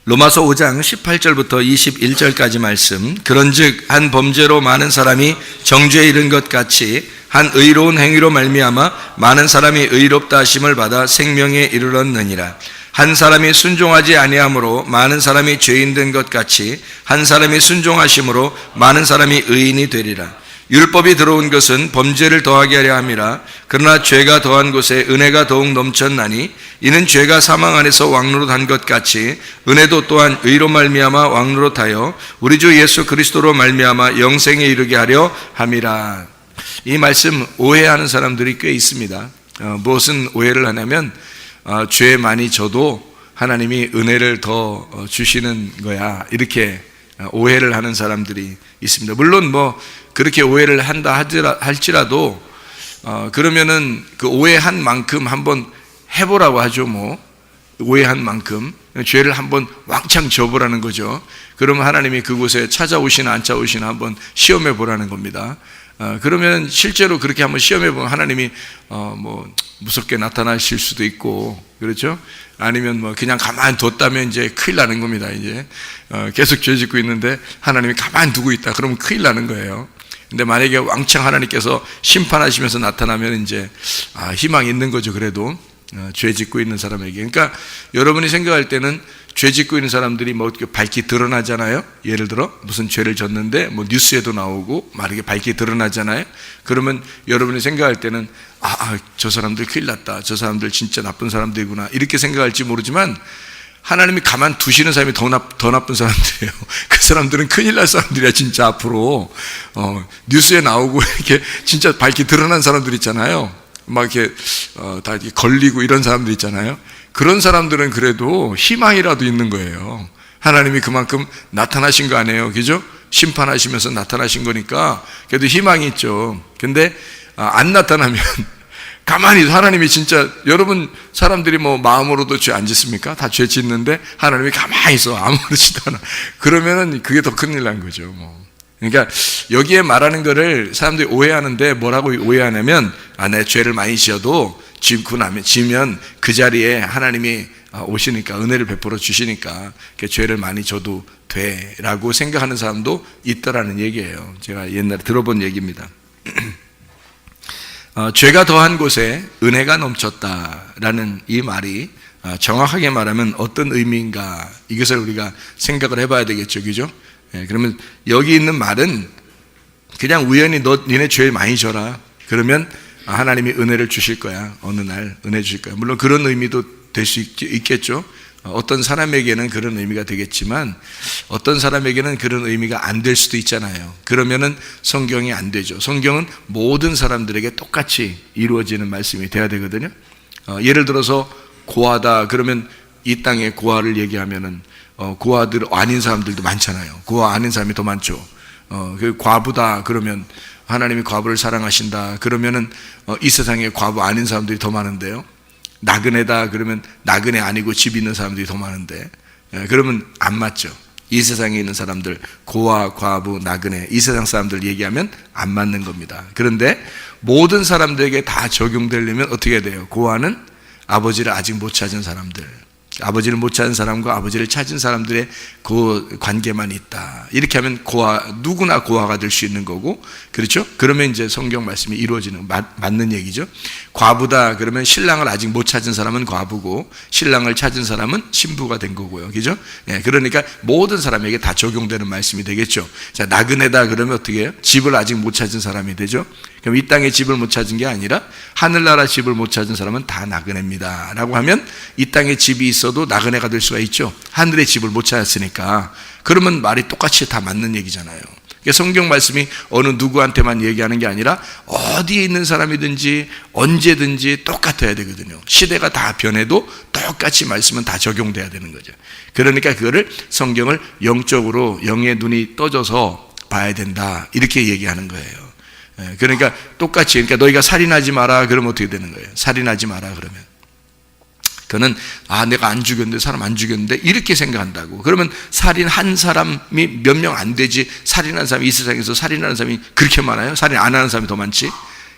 로마서 5장 18절부터 21절까지 말씀. 그런즉 한 범죄로 많은 사람이 정죄에 이른 것 같이 한 의로운 행위로 말미암아 많은 사람이 의롭다 하심을 받아 생명에 이르렀느니라. 한 사람이 순종하지 아니함으로 많은 사람이 죄인 된 것 같이 한 사람이 순종하심으로 많은 사람이 의인이 되리라. 율법이 들어온 것은 범죄를 더하게 하려 함이라. 그러나 죄가 더한 곳에 은혜가 더욱 넘쳤나니 이는 죄가 사망 안에서 왕노릇한 것 같이 은혜도 또한 의로 말미암아 왕노릇하여 우리 주 예수 그리스도로 말미암아 영생에 이르게 하려 함이라. 이 말씀 오해하는 사람들이 꽤 있습니다. 무엇은 오해를 하냐면 죄 많이 져도 하나님이 은혜를 더 주시는 거야, 이렇게 오해를 하는 사람들이 있습니다. 물론 뭐 그렇게 오해를 한다 할지라도 그러면은 그 오해한 만큼 한번 해보라고 하죠. 뭐 오해한 만큼 죄를 한번 왕창 져보라는 거죠. 그러면 하나님이 그곳에 찾아오시나 안 찾아오시나 한번 시험해 보라는 겁니다. 그러면 실제로 그렇게 한번 시험해 보면 하나님이 뭐 무섭게 나타나실 수도 있고, 그렇죠? 아니면 뭐 그냥 가만히 뒀다면 이제 큰일 나는 겁니다. 이제 계속 죄 짓고 있는데 하나님이 가만히 두고 있다 그러면 큰일 나는 거예요. 근데 만약에 왕창 하나님께서 심판하시면서 나타나면 이제 희망이 있는 거죠. 그래도 죄 짓고 있는 사람에게. 그러니까 여러분이 생각할 때는 죄 짓고 있는 사람들이 뭐 이렇게 밝게 드러나잖아요. 예를 들어 무슨 죄를 졌는데 뭐 뉴스에도 나오고 막 이렇게 밝게 드러나잖아요. 그러면 여러분이 생각할 때는 저 사람들 큰일 났다, 저 사람들 진짜 나쁜 사람들이구나, 이렇게 생각할지 모르지만 하나님이 가만 두시는 사람이 더 나쁜 사람들이에요. 그 사람들은 큰일 날 사람들이야. 진짜 앞으로 뉴스에 나오고 이렇게 진짜 밝게 드러난 사람들 있잖아요. 막 이렇게 다 이렇게 걸리고 이런 사람들 있잖아요. 그런 사람들은 그래도 희망이라도 있는 거예요. 하나님이 그만큼 나타나신 거 아니에요, 그죠? 심판하시면서 나타나신 거니까 그래도 희망이 있죠. 근데 안 나타나면 가만히 하나님이 진짜, 여러분 사람들이 뭐 마음으로도 죄 안 짓습니까? 다 죄 짓는데 하나님이 가만히 있어, 아무렇지도 않아. 그러면은 그게 더 큰일 난 거죠. 뭐. 그러니까 여기에 말하는 거를 사람들이 오해하는데 뭐라고 오해하냐면 내 죄를 많이 지어도 지면 그 자리에 하나님이 오시니까 은혜를 베풀어 주시니까 죄를 많이 져도 돼 라고 생각하는 사람도 있다라는 얘기예요. 제가 옛날에 들어본 얘기입니다. 죄가 더한 곳에 은혜가 넘쳤다라는 이 말이 정확하게 말하면 어떤 의미인가, 이것을 우리가 생각을 해봐야 되겠죠, 그죠? 그러면 여기 있는 말은 그냥 우연히 니네 죄 많이 져라 그러면 하나님이 은혜를 주실 거야, 어느 날 은혜 주실 거야. 물론 그런 의미도 될 수 있겠죠. 어떤 사람에게는 그런 의미가 되겠지만 어떤 사람에게는 그런 의미가 안 될 수도 있잖아요. 그러면은 성경이 안 되죠. 성경은 모든 사람들에게 똑같이 이루어지는 말씀이 돼야 되거든요. 예를 들어서 고아다 그러면 이 땅에 고아를 얘기하면은 고아들 아닌 사람들도 많잖아요. 고아 아닌 사람이 더 많죠. 그 과부다 그러면 하나님이 과부를 사랑하신다 그러면은 이 세상에 과부 아닌 사람들이 더 많은데요. 나그네다 그러면 나그네 아니고 집 있는 사람들이 더 많은데, 그러면 안 맞죠. 이 세상에 있는 사람들, 고아, 과부, 나그네, 이 세상 사람들 얘기하면 안 맞는 겁니다. 그런데 모든 사람들에게 다 적용되려면 어떻게 해야 돼요? 고아는 아버지를 아직 못 찾은 사람들, 아버지를 못 찾은 사람과 아버지를 찾은 사람들의 그 관계만 있다. 이렇게 하면 누구나 고아가 될 수 있는 거고, 그렇죠? 그러면 이제 성경 말씀이 이루어지는, 맞는 얘기죠. 과부다 그러면 신랑을 아직 못 찾은 사람은 과부고 신랑을 찾은 사람은 신부가 된 거고요, 그죠? 그러니까 모든 사람에게 다 적용되는 말씀이 되겠죠. 자, 나그네다 그러면 어떻게 해요? 집을 아직 못 찾은 사람이 되죠. 그럼 이 땅에 집을 못 찾은 게 아니라 하늘나라 집을 못 찾은 사람은 다 나그네입니다 라고 하면 이 땅에 집이 있어도 나그네가 될 수가 있죠. 하늘의 집을 못 찾았으니까. 그러면 말이 똑같이 다 맞는 얘기잖아요. 성경 말씀이 어느 누구한테만 얘기하는 게 아니라 어디에 있는 사람이든지 언제든지 똑같아야 되거든요. 시대가 다 변해도 똑같이 말씀은 다 적용돼야 되는 거죠. 그러니까 그거를 성경을 영적으로 영의 눈이 떠져서 봐야 된다 이렇게 얘기하는 거예요. 그러니까 똑같이, 그러니까 너희가 살인하지 마라 그러면 어떻게 되는 거예요? 살인하지 마라 그러면 그는 내가 안 죽였는데, 사람 안 죽였는데 이렇게 생각한다고. 그러면 살인한 사람이 몇 명 안 되지, 살인한 사람이 이 세상에서 살인하는 사람이 그렇게 많아요? 살인 안 하는 사람이 더 많지,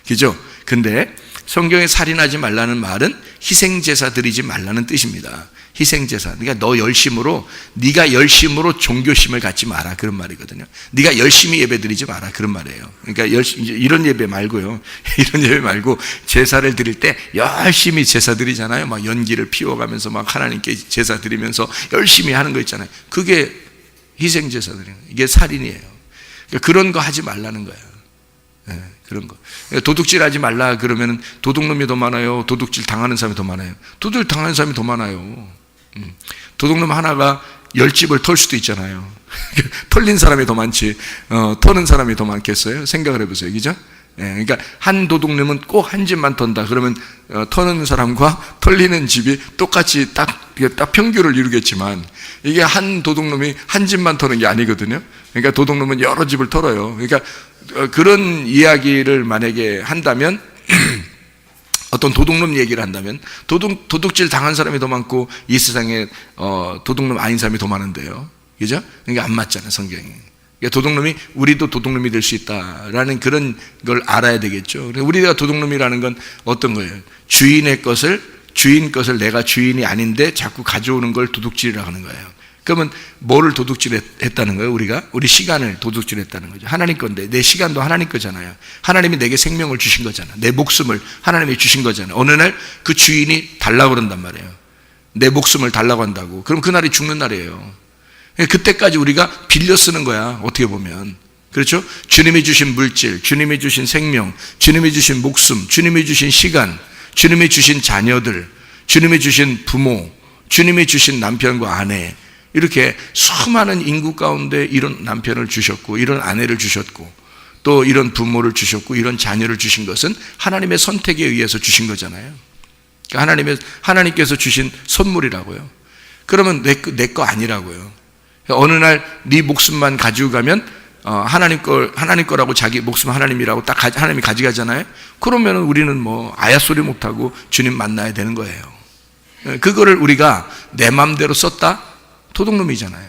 그죠? 근데 성경에 살인하지 말라는 말은 희생제사 드리지 말라는 뜻입니다. 희생제사. 그러니까 네가 열심으로 종교심을 갖지 마라, 그런 말이거든요. 네가 열심히 예배드리지 마라, 그런 말이에요. 그러니까 이런 예배 말고요. 이런 예배 말고 제사를 드릴 때 열심히 제사 드리잖아요. 막 연기를 피워가면서 막 하나님께 제사 드리면서 열심히 하는 거 있잖아요. 그게 희생제사 드리는 거예요. 이게 살인이에요. 그러니까 그런 거 하지 말라는 거예요. 네, 그런 거. 도둑질 하지 말라 그러면 도둑놈이 더 많아요? 도둑질 당하는 사람이 더 많아요? 도둑질 당하는 사람이 더 많아요. 도둑놈 하나가 10집을 털 수도 있잖아요. 털린 사람이 더 많지, 터는 사람이 더 많겠어요? 생각을 해보세요. 그죠? 예, 그러니까 한 도둑놈은 꼭 한 집만 턴다. 그러면 터는 사람과 털리는 집이 똑같이 딱 평균을 이루겠지만, 이게 한 도둑놈이 한 집만 터는 게 아니거든요. 그러니까 도둑놈은 여러 집을 털어요. 그러니까 그런 이야기를 만약에 한다면 어떤 도둑놈 얘기를 한다면 도둑질 당한 사람이 더 많고 이 세상에 도둑놈 아닌 사람이 더 많은데요. 그죠? 그러니까 안 맞잖아요, 성경이. 그러니까 도둑놈이, 우리도 도둑놈이 될 수 있다라는 그런 걸 알아야 되겠죠. 우리가 도둑놈이라는 건 어떤 거예요? 주인 것을 내가 주인이 아닌데 자꾸 가져오는 걸 도둑질이라고 하는 거예요. 그러면 뭐를 도둑질했다는 거예요? 우리 시간을 도둑질했다는 거죠. 하나님 건데, 내 시간도 하나님 거잖아요. 하나님이 내게 생명을 주신 거잖아요. 내 목숨을 하나님이 주신 거잖아요. 어느 날 그 주인이 달라고 그런단 말이에요. 내 목숨을 달라고 한다고. 그럼 그날이 죽는 날이에요. 그때까지 우리가 빌려 쓰는 거야, 어떻게 보면. 그렇죠? 주님이 주신 물질, 주님이 주신 생명, 주님이 주신 목숨, 주님이 주신 시간, 주님이 주신 자녀들, 주님이 주신 부모, 주님이 주신 남편과 아내, 이렇게 수많은 인구 가운데 이런 남편을 주셨고, 이런 아내를 주셨고, 또 이런 부모를 주셨고, 이런 자녀를 주신 것은 하나님의 선택에 의해서 주신 거잖아요. 그러니까 하나님께서 주신 선물이라고요. 그러면 내 거 아니라고요. 어느 날 네 목숨만 가지고 가면 하나님 거라고, 자기 목숨 하나님이라고 딱 하나님이 가져가잖아요. 그러면 우리는 뭐 아야 소리 못하고 주님 만나야 되는 거예요. 그거를 우리가 내 마음대로 썼다? 도둑놈이잖아요.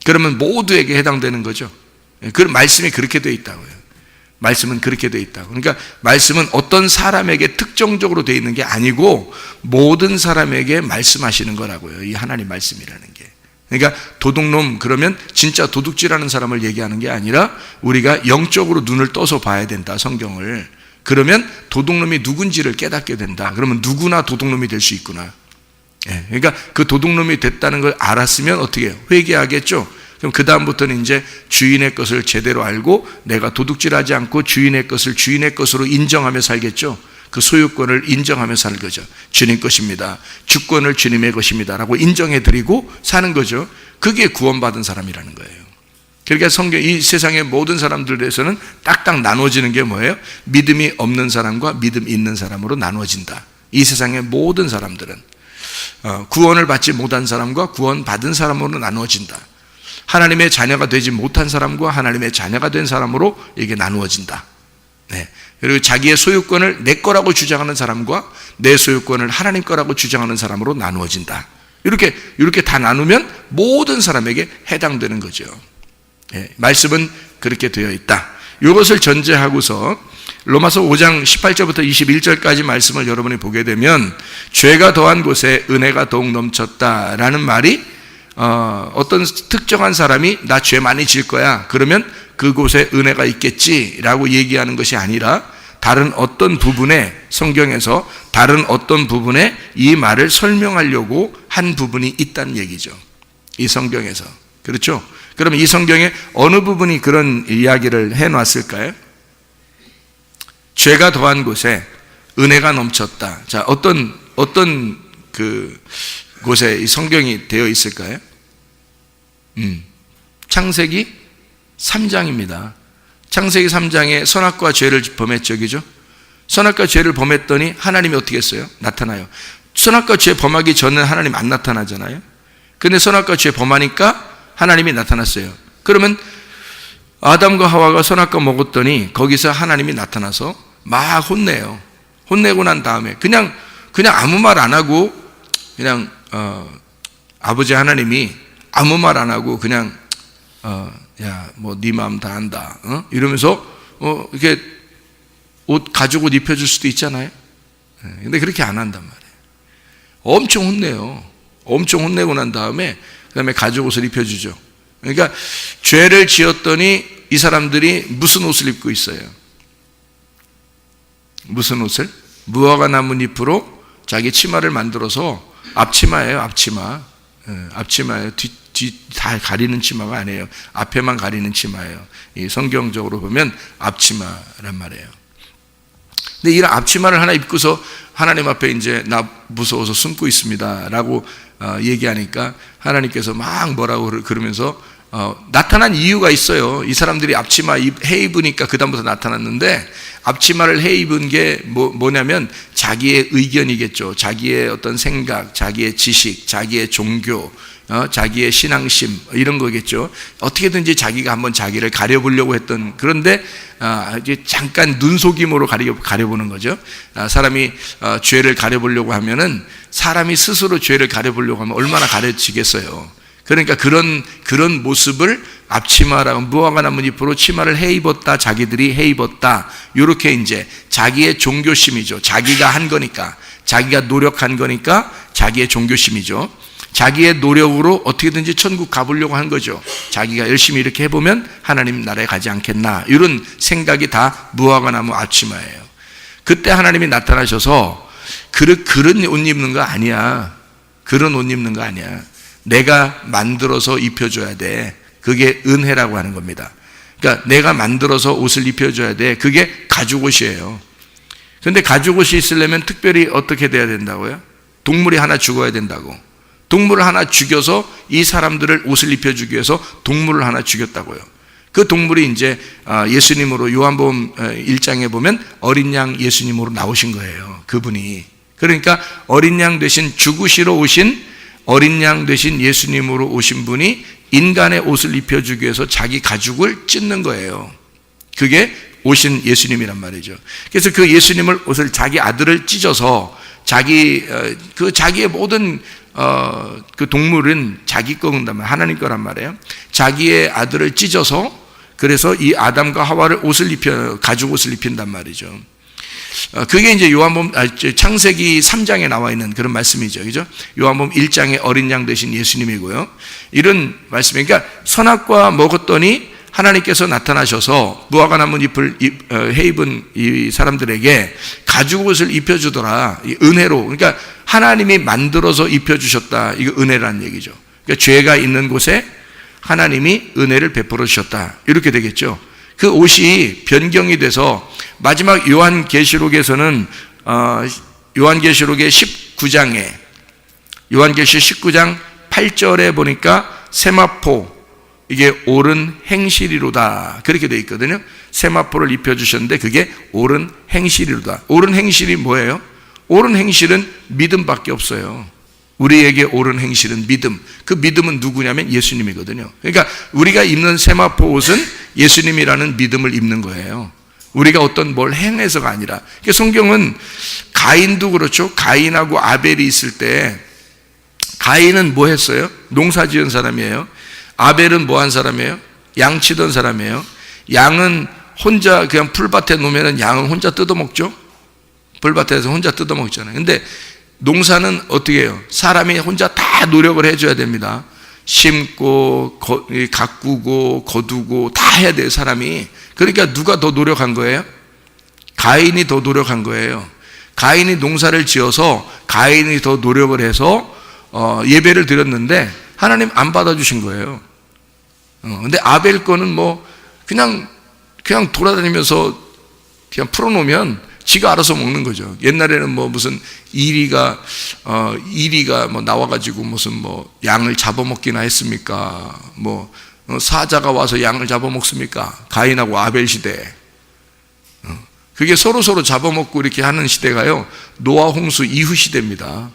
그러면 모두에게 해당되는 거죠. 그 말씀이 그렇게 되어 있다고요. 말씀은 그렇게 되어 있다고. 그러니까 말씀은 어떤 사람에게 특정적으로 되어 있는 게 아니고 모든 사람에게 말씀하시는 거라고요. 이 하나님 말씀이라는 게. 그러니까 도둑놈 그러면 진짜 도둑질하는 사람을 얘기하는 게 아니라 우리가 영적으로 눈을 떠서 봐야 된다, 성경을. 그러면 도둑놈이 누군지를 깨닫게 된다. 그러면 누구나 도둑놈이 될 수 있구나. 그러니까 그 도둑놈이 됐다는 걸 알았으면 어떻게 해요? 회개하겠죠. 그럼 그 다음부터는 이제 주인의 것을 제대로 알고 내가 도둑질하지 않고 주인의 것을 주인의 것으로 인정하며 살겠죠. 그 소유권을 인정하며 사는 거죠. 주님 것입니다. 주권을 주님의 것입니다 라고 인정해드리고 사는 거죠. 그게 구원받은 사람이라는 거예요. 그러니까 성경, 이 세상의 모든 사람들에서는 딱딱 나눠지는 게 뭐예요? 믿음이 없는 사람과 믿음 있는 사람으로 나눠진다. 이 세상의 모든 사람들은 구원을 받지 못한 사람과 구원받은 사람으로 나누어진다. 하나님의 자녀가 되지 못한 사람과 하나님의 자녀가 된 사람으로 이게 나누어진다. 네. 그리고 자기의 소유권을 내 거라고 주장하는 사람과 내 소유권을 하나님 거라고 주장하는 사람으로 나누어진다. 이렇게 다 나누면 모든 사람에게 해당되는 거죠. 네. 말씀은 그렇게 되어 있다. 이것을 전제하고서 로마서 5장 18절부터 21절까지 말씀을 여러분이 보게 되면 죄가 더한 곳에 은혜가 더욱 넘쳤다라는 말이 어떤 특정한 사람이 나 죄 많이 질 거야 그러면 그곳에 은혜가 있겠지라고 얘기하는 것이 아니라 다른 어떤 부분에, 성경에서 다른 어떤 부분에 이 말을 설명하려고 한 부분이 있다는 얘기죠. 이 성경에서. 그렇죠? 그러면 이 성경에 어느 부분이 그런 이야기를 해놨을까요? 죄가 더한 곳에 은혜가 넘쳤다. 자, 어떤 그 곳에 이 성경이 되어 있을까요? 창세기 3장입니다. 창세기 3장에 선악과 죄를 범했죠, 그죠? 선악과 죄를 범했더니 하나님이 어떻게 했어요? 나타나요. 선악과 죄 범하기 전에 하나님 안 나타나잖아요. 근데 선악과 죄 범하니까 하나님이 나타났어요. 그러면 아담과 하와가 선악과 먹었더니 거기서 하나님이 나타나서 막 혼내요. 혼내고 난 다음에 그냥 아무 말 안 하고 그냥 아버지 하나님이 아무 말 안 하고 그냥 야, 뭐 네 마음 다 안다. 이러면서 이렇게 옷 가죽 옷 입혀줄 수도 있잖아요. 근데 그렇게 안 한단 말이에요. 엄청 혼내요. 엄청 혼내고 난 다음에 그다음에 가죽 옷을 입혀주죠. 그러니까 죄를 지었더니 이 사람들이 무슨 옷을 입고 있어요? 무슨 옷을? 무화과 나뭇잎으로 자기 치마를 만들어서, 앞치마예요. 앞치마. 앞치마예요. 뒤 다 가리는 치마가 아니에요. 앞에만 가리는 치마예요. 이 성경적으로 보면 앞치마란 말이에요. 근데 이런 앞치마를 하나 입고서 하나님 앞에 이제 나 무서워서 숨고 있습니다라고 얘기하니까 하나님께서 막 뭐라고 그러면서 나타난 이유가 있어요. 이 사람들이 앞치마 해 입으니까 그다음부터 나타났는데, 앞치마를 해 입은 게 뭐냐면 자기의 의견이겠죠. 자기의 어떤 생각, 자기의 지식, 자기의 종교, 자기의 신앙심, 이런 거겠죠. 어떻게든지 자기가 한번 자기를 가려보려고 했던, 그런데 이제 잠깐 눈속임으로 가려보는 거죠. 사람이 죄를 가려보려고 하면은, 사람이 스스로 죄를 가려보려고 하면 얼마나 가려지겠어요. 그러니까 그런 모습을 앞치마라고, 무화과 나뭇잎으로 치마를 해 입었다, 자기들이 해 입었다, 이렇게 이제 자기의 종교심이죠. 자기가 한 거니까, 자기가 노력한 거니까 자기의 종교심이죠. 자기의 노력으로 어떻게든지 천국 가보려고 한 거죠. 자기가 열심히 이렇게 해보면 하나님 나라에 가지 않겠나, 이런 생각이 다 무화과 나무 앞치마예요. 그때 하나님이 나타나셔서 그런 옷 입는 거 아니야. 그런 옷 입는 거 아니야. 내가 만들어서 입혀줘야 돼. 그게 은혜라고 하는 겁니다. 그러니까 내가 만들어서 옷을 입혀줘야 돼. 그게 가죽옷이에요. 그런데 가죽옷이 있으려면 특별히 어떻게 돼야 된다고요? 동물이 하나 죽어야 된다고. 동물을 하나 죽여서 이 사람들을 옷을 입혀주기 위해서 동물을 하나 죽였다고요. 그 동물이 이제 예수님으로, 요한복음 1장에 보면 어린 양 예수님으로 나오신 거예요. 그분이. 그러니까 어린 양 대신 죽으시러 오신, 어린 양 대신 예수님으로 오신 분이 인간의 옷을 입혀주기 위해서 자기 가죽을 찢는 거예요. 그게 오신 예수님이란 말이죠. 그래서 그 예수님을, 옷을, 자기 아들을 찢어서 자기의 모든 그 동물은 자기 거란 말이에요. 하나님 거란 말이에요. 자기의 아들을 찢어서, 그래서 이 아담과 하와를 가죽 옷을 입힌단 말이죠. 그게 이제 창세기 3장에 나와 있는 그런 말씀이죠. 그죠? 요한복음 1장에 어린 양 되신 예수님이고요. 이런 말씀이, 그러니까 선악과 먹었더니 하나님께서 나타나셔서 무화과 나뭇잎을 해 입은 이 사람들에게 가죽 옷을 입혀주더라. 이 은혜로. 그러니까 하나님이 만들어서 입혀주셨다. 이거 은혜라는 얘기죠. 그러니까 죄가 있는 곳에 하나님이 은혜를 베풀어 주셨다. 이렇게 되겠죠. 그 옷이 변경이 돼서 마지막 요한계시록에서는 요한계시록의 19장에, 요한계시록 19장 8절에 보니까 세마포, 이게 옳은 행실이로다, 그렇게 되어 있거든요. 세마포를 입혀주셨는데 그게 옳은 행실이로다. 옳은 행실이 뭐예요? 옳은 행실은 믿음밖에 없어요. 우리에게 옳은 행실은 믿음. 그 믿음은 누구냐면 예수님이거든요. 그러니까 우리가 입는 세마포 옷은 예수님이라는 믿음을 입는 거예요. 우리가 어떤 뭘 행해서가 아니라. 그러니까 성경은 가인도 그렇죠. 가인하고 아벨이 있을 때 가인은 뭐 했어요? 농사 지은 사람이에요. 아벨은 뭐 한 사람이에요? 양 치던 사람이에요. 양은 혼자 그냥 풀밭에 놓으면 양은 혼자 뜯어먹죠. 풀밭에서 혼자 뜯어먹잖아요. 근데 농사는 어떻게 해요? 사람이 혼자 다 노력을 해줘야 됩니다. 심고 가꾸고 거두고 다 해야 돼요, 사람이. 그러니까 누가 더 노력한 거예요? 가인이 더 노력한 거예요. 가인이 농사를 지어서 가인이 더 노력을 해서 예배를 드렸는데 하나님 안 받아주신 거예요. 근데 아벨 거는 뭐 그냥 돌아다니면서 그냥 풀어놓으면 지가 알아서 먹는 거죠. 옛날에는 뭐 무슨 이리가 뭐 나와가지고 무슨 뭐 양을 잡아먹기나 했습니까? 뭐 사자가 와서 양을 잡아먹습니까? 가인하고 아벨 시대. 그게 서로 잡아먹고 이렇게 하는 시대가요, 노아 홍수 이후 시대입니다.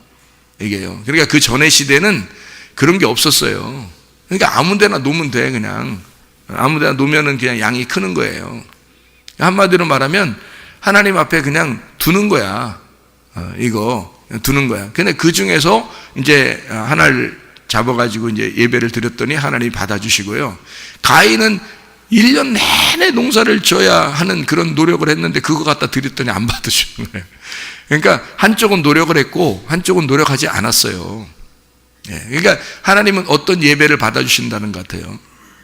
이게요. 그러니까 그 전의 시대는 그런 게 없었어요. 그러니까 아무데나 놓으면 돼. 그냥 아무데나 놓으면은 그냥 양이 크는 거예요. 한마디로 말하면 하나님 앞에 그냥 두는 거야. 이거 두는 거야. 근데 그 중에서 이제 하나를 잡아가지고 이제 예배를 드렸더니 하나님이 받아주시고요. 가인은 1년 내내 농사를 져야 하는 그런 노력을 했는데 그거 갖다 드렸더니 안 받으시는 거예요. 그러니까 한쪽은 노력을 했고 한쪽은 노력하지 않았어요. 그러니까 하나님은 어떤 예배를 받아주신다는 것 같아요.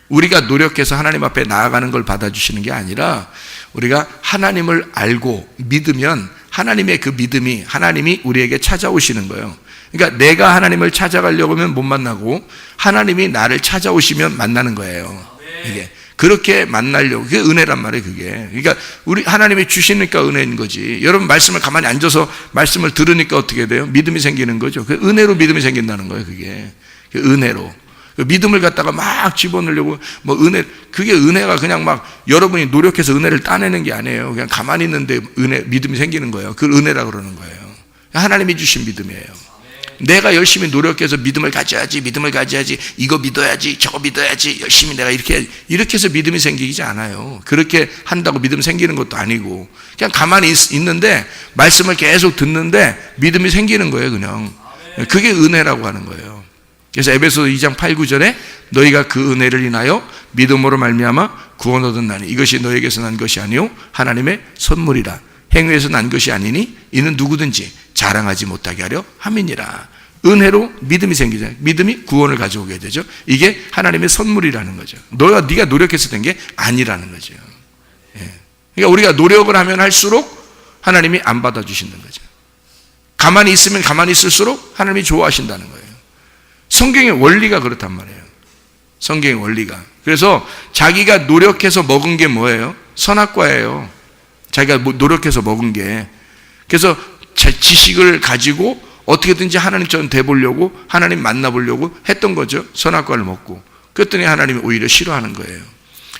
우리가 노력해서 하나님 앞에 나아가는 걸 받아주시는 게 아니라 우리가 하나님을 알고 믿으면 하나님의 그 믿음이 하나님이 우리에게 찾아오시는 거예요. 그러니까 내가 하나님을 찾아가려고 하면 못 만나고 하나님이 나를 찾아오시면 만나는 거예요. 이게 그렇게 만나려고, 그게 은혜란 말이에요. 그게 그러니까 우리 하나님이 주시니까 은혜인 거지. 여러분 말씀을 가만히 앉아서 말씀을 들으니까 어떻게 돼요? 믿음이 생기는 거죠. 그 은혜로 믿음이 생긴다는 거예요. 그게 은혜로 믿음을 갖다가 막 집어넣으려고 뭐 은혜, 그게 은혜가 그냥 막 여러분이 노력해서 은혜를 따내는 게 아니에요. 그냥 가만히 있는데 믿음이 생기는 거예요. 그걸 은혜라 그러는 거예요. 하나님이 주신 믿음이에요. 내가 열심히 노력해서 믿음을 가져야지, 이거 믿어야지, 저거 믿어야지, 열심히 내가 이렇게 해서 믿음이 생기지 않아요. 그렇게 한다고 믿음 생기는 것도 아니고, 그냥 가만히 있는데, 말씀을 계속 듣는데, 믿음이 생기는 거예요, 그냥. 그게 은혜라고 하는 거예요. 그래서 에베소 2장 8, 9절에 너희가 그 은혜를 인하여 믿음으로 말미암아 구원 얻었나니 이것이 너에게서 난 것이 아니요 하나님의 선물이라. 행위에서 난 것이 아니니 이는 누구든지 자랑하지 못하게 하려 함이니라. 은혜로 믿음이 생기잖아요. 믿음이 구원을 가져오게 되죠. 이게 하나님의 선물이라는 거죠. 네가 노력해서 된 게 아니라는 거죠. 그러니까 우리가 노력을 하면 할수록 하나님이 안 받아주시는 거죠. 가만히 있으면 가만히 있을수록 하나님이 좋아하신다는 거예요. 성경의 원리가 그렇단 말이에요. 성경의 원리가. 그래서 자기가 노력해서 먹은 게 뭐예요? 선악과예요. 자기가 노력해서 먹은 게. 그래서 지식을 가지고 어떻게든지 하나님처럼 돼보려고, 하나님 만나보려고 했던 거죠. 선악과를 먹고. 그랬더니 하나님이 오히려 싫어하는 거예요.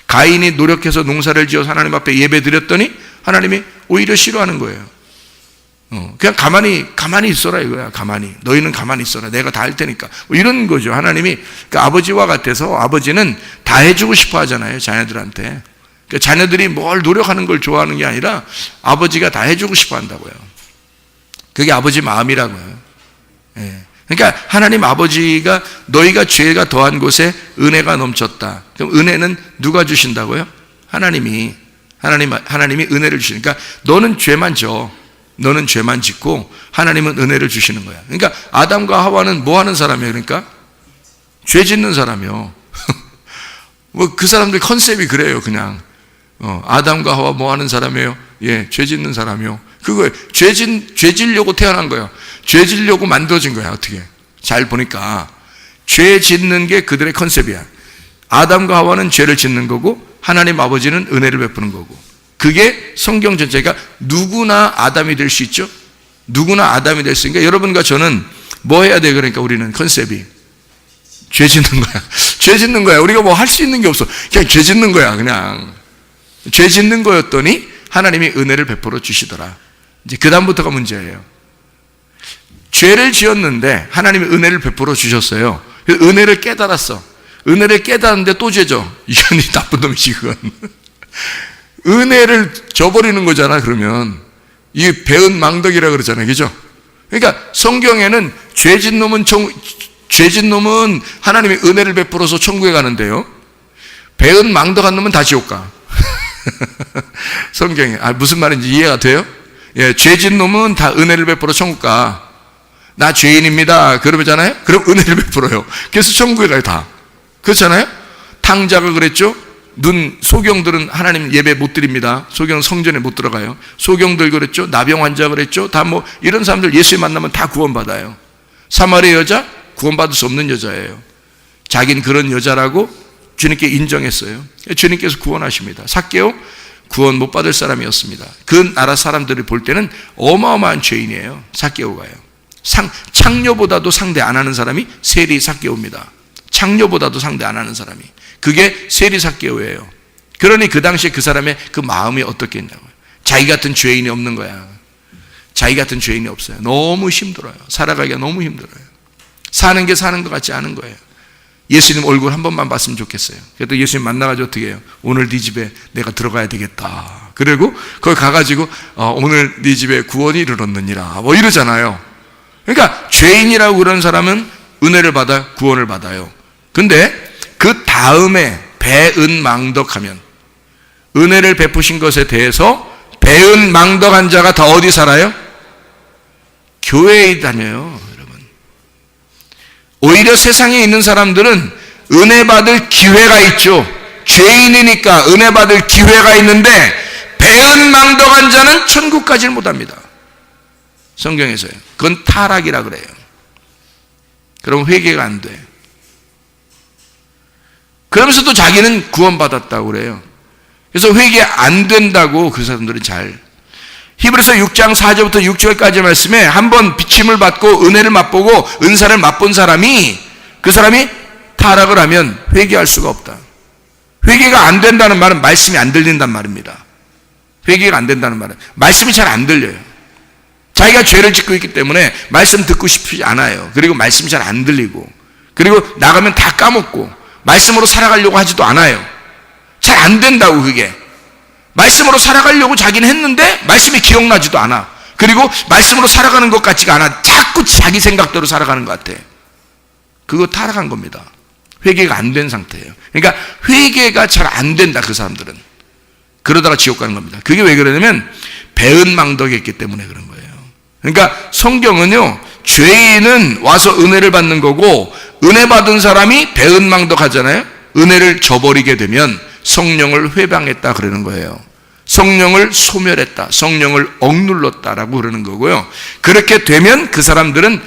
가인이 노력해서 농사를 지어서 하나님 앞에 예배 드렸더니 하나님이 오히려 싫어하는 거예요. 그냥 가만히 있어라 이거야. 가만히. 너희는 가만히 있어라. 내가 다 할 테니까. 뭐 이런 거죠. 하나님이 그러니까 아버지와 같아서 아버지는 다 해주고 싶어 하잖아요. 자녀들한테. 그러니까 자녀들이 뭘 노력하는 걸 좋아하는 게 아니라 아버지가 다 해주고 싶어 한다고요. 그게 아버지 마음이라고요. 그러니까 하나님 아버지가 너희가 죄가 더한 곳에 은혜가 넘쳤다. 그럼 은혜는 누가 주신다고요? 하나님이 은혜를 주시니까 너는 죄만 져. 너는 죄만 짓고 하나님은 은혜를 주시는 거야. 그러니까 아담과 하와는 뭐 하는 사람이에요? 그러니까 죄 짓는 사람이요. 뭐 그 사람들 컨셉이 그래요. 그냥 아담과 하와 뭐 하는 사람이에요? 죄 짓는 사람이요. 그거 죄 짓려고 태어난 거예요. 죄 짓려고 만들어진 거야. 어떻게 잘 보니까 죄 짓는 게 그들의 컨셉이야. 아담과 하와는 죄를 짓는 거고 하나님 아버지는 은혜를 베푸는 거고. 그게 성경 전체가 누구나 아담이 될 수 있죠. 누구나 아담이 될 수 있으니까 여러분과 저는 뭐 해야 돼? 그러니까 우리는 컨셉이 죄 짓는 거야. 죄 짓는 거야. 우리가 뭐 할 수 있는 게 없어. 그냥 죄 짓는 거야. 그냥 죄 짓는 거였더니 하나님이 은혜를 베풀어 주시더라. 이제 그 다음부터가 문제예요. 죄를 지었는데 하나님이 은혜를 베풀어 주셨어요. 은혜를 깨달았어. 은혜를 깨달았는데 또 죄죠. 이건 나쁜 놈이지 그건. 은혜를 저버리는 거잖아. 그러면 이 배은 망덕이라 그러잖아요. 그죠? 그러니까 성경에는 죄진 놈은 하나님이 은혜를 베풀어서 천국에 가는데요, 배은 망덕한 놈은 다 지옥 가. 성경에 무슨 말인지 이해가 돼요? 죄진 놈은 다 은혜를 베풀어 천국 가. 나 죄인입니다 그러잖아요. 그럼 은혜를 베풀어요. 그래서 천국에 가요. 다 그렇잖아요. 탕자가 그랬죠. 소경들은 하나님 예배 못 드립니다. 소경은 성전에 못 들어가요. 소경들 그랬죠. 나병 환자 그랬죠. 다 뭐 이런 사람들 예수님 만나면 다 구원받아요. 사마리아 여자 구원받을 수 없는 여자예요. 자기는 그런 여자라고 주님께 인정했어요. 주님께서 구원하십니다. 삭개오 구원 못 받을 사람이었습니다. 그 나라 사람들이 볼 때는 어마어마한 죄인이에요. 삭개오가요. 창녀보다도 상대 안 하는 사람이 세리 삭개오입니다. 창녀보다도 상대 안 하는 사람이. 그게 세리 삭개오예요. 그러니 그 당시에 그 사람의 그 마음이 어떻겠냐고요. 자기 같은 죄인이 없는 거야. 자기 같은 죄인이 없어요. 너무 힘들어요. 살아가기가 너무 힘들어요. 사는 게 사는 것 같지 않은 거예요. 예수님 얼굴 한 번만 봤으면 좋겠어요. 그래도 예수님 만나가지고 어떻게 해요? 오늘 네 집에 내가 들어가야 되겠다. 그리고 거기 가가지고 오늘 네 집에 구원이 이르렀느니라 뭐 이러잖아요. 그러니까 죄인이라고 그런 사람은 은혜를 받아 구원을 받아요. 근데 그 다음에 배은망덕하면, 은혜를 베푸신 것에 대해서 배은망덕한 자가 다 어디 살아요? 교회에 다녀요, 여러분. 오히려 세상에 있는 사람들은 은혜 받을 기회가 있죠. 죄인이니까 은혜 받을 기회가 있는데 배은망덕한 자는 천국 가지를 못합니다. 성경에서요. 그건 타락이라 그래요. 그럼 회개가 안 돼. 그러면서도 자기는 구원받았다고 그래요. 그래서 회개 안 된다고 그 사람들은 잘. 히브리서 6장 4절부터 6절까지 말씀에 한번 비침을 받고 은혜를 맛보고 은사를 맛본 사람이, 그 사람이 타락을 하면 회개할 수가 없다. 회개가 안 된다는 말은 말씀이 안 들린단 말입니다. 회개가 안 된다는 말은 말씀이 잘 안 들려요. 자기가 죄를 짓고 있기 때문에 말씀 듣고 싶지 않아요. 그리고 말씀이 잘 안 들리고, 그리고 나가면 다 까먹고 말씀으로 살아가려고 하지도 않아요. 잘 안 된다고. 그게 말씀으로 살아가려고 자기는 했는데 말씀이 기억나지도 않아. 그리고 말씀으로 살아가는 것 같지가 않아. 자꾸 자기 생각대로 살아가는 것 같아. 그거 타락한 겁니다. 회개가 안 된 상태예요. 그러니까 회개가 잘 안 된다, 그 사람들은. 그러다가 지옥 가는 겁니다. 그게 왜 그러냐면 배은망덕했기 때문에 그런 거예요. 그러니까 성경은요, 죄인은 와서 은혜를 받는 거고, 은혜 받은 사람이 배은망덕하잖아요. 은혜를 저버리게 되면 성령을 회방했다 그러는 거예요. 성령을 소멸했다, 성령을 억눌렀다라고 그러는 거고요. 그렇게 되면 그 사람들은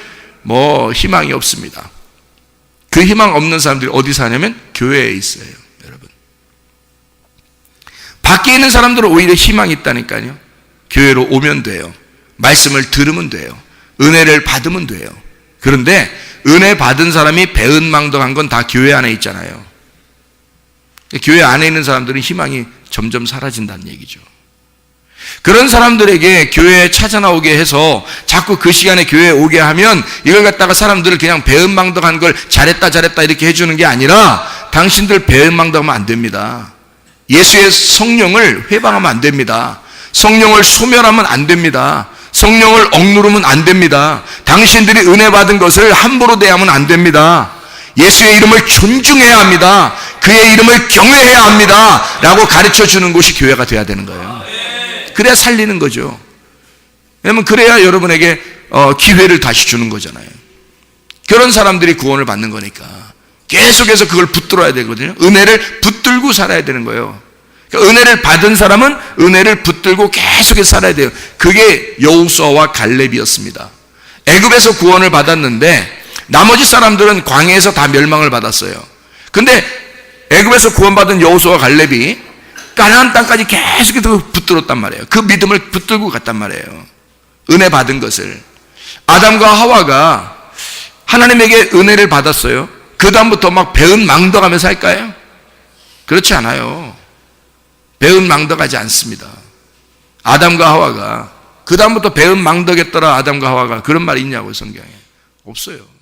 희망이 없습니다. 그 희망 없는 사람들이 어디 사냐면 교회에 있어요, 여러분. 밖에 있는 사람들은 오히려 희망이 있다니까요. 교회로 오면 돼요. 말씀을 들으면 돼요. 은혜를 받으면 돼요. 그런데 은혜 받은 사람이 배은망덕한 건 다 교회 안에 있잖아요. 교회 안에 있는 사람들은 희망이 점점 사라진다는 얘기죠. 그런 사람들에게 교회에 찾아 나오게 해서 자꾸 그 시간에 교회에 오게 하면 이걸 갖다가 사람들을 그냥 배은망덕한 걸 잘했다 이렇게 해주는 게 아니라, 당신들 배은망덕하면 안 됩니다. 예수의 성령을 회방하면 안 됩니다. 성령을 소멸하면 안 됩니다. 성령을 억누르면 안 됩니다. 당신들이 은혜 받은 것을 함부로 대하면 안 됩니다. 예수의 이름을 존중해야 합니다. 그의 이름을 경외해야 합니다. 라고 가르쳐 주는 곳이 교회가 돼야 되는 거예요. 그래야 살리는 거죠. 왜냐면 그래야 여러분에게 기회를 다시 주는 거잖아요. 그런 사람들이 구원을 받는 거니까 계속해서 그걸 붙들어야 되거든요. 은혜를 붙들고 살아야 되는 거예요. 그러니까 은혜를 받은 사람은 은혜를 붙들고 계속해서 살아야 돼요. 그게 여호수아와 갈렙이었습니다. 애굽에서 구원을 받았는데 나머지 사람들은 광야에서 다 멸망을 받았어요. 근데 애굽에서 구원받은 여호수아와 갈렙이 가나안 땅까지 계속해서 붙들었단 말이에요. 그 믿음을 붙들고 갔단 말이에요. 은혜 받은 것을. 아담과 하와가 하나님에게 은혜를 받았어요. 그 다음부터 막 배은망덕하면서 할까요? 그렇지 않아요. 배은망덕하지 않습니다. 아담과 하와가 그 다음부터 배은망덕했더라. 아담과 하와가 그런 말이 있냐고요, 성경에. 없어요.